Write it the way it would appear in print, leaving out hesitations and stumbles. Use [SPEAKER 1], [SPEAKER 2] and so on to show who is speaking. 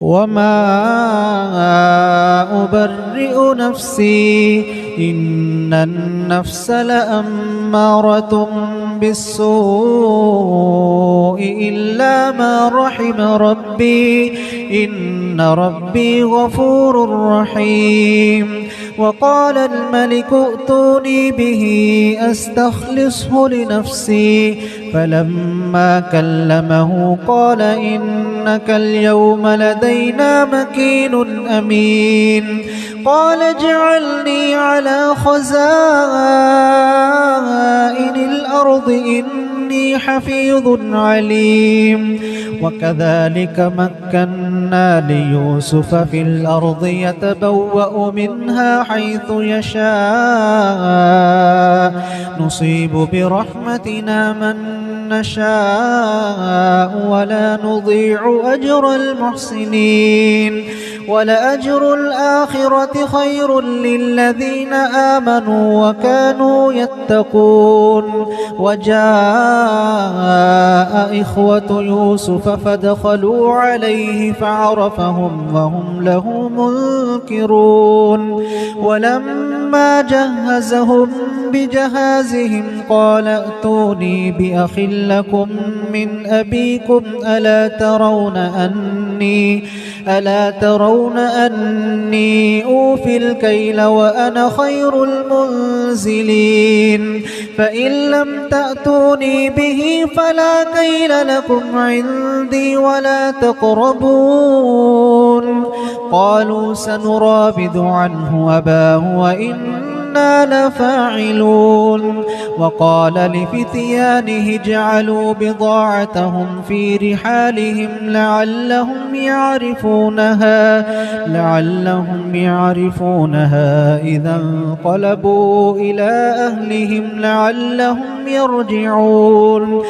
[SPEAKER 1] وما أبرئ نفسي إن النفس لأمارة بالسوء إلا ما رحم ربي إن ربي غفور رحيم. وقال الملك ائتوني به أستخلصه لنفسي فلما كلمه قال إنك اليوم لدينا مكين أمين. قال اجعلني على خزائن الأرض إني حفيظ عليم. وكذلك مكنا ليوسف في الأرض يتبوأ منها حيث يشاء نصيب برحمتنا من نشاء ولا نضيع أجر المحسنين. ولأجر الآخرة خير للذين آمنوا وكانوا يتقون. وجاء إخوة يوسف فدخلوا عليه فعرفهم وهم له منكرون. ولما جهزهم بجهازهم قال ائتوني بأخ لكم من أبيكم ألا ترون أني أوفي الكيل وأنا خير المنزلين. فإن لم تأتوني به فلا كيل لكم عندي ولا تقربون. قالوا سنراود عنه أباه وإنا لفاعلون. وقال لفتيانه اجعلوا بضاعتهم في رحالهم لعلهم يعرفونها إذا انقلبوا إلى أهلهم لعلهم يرجعون.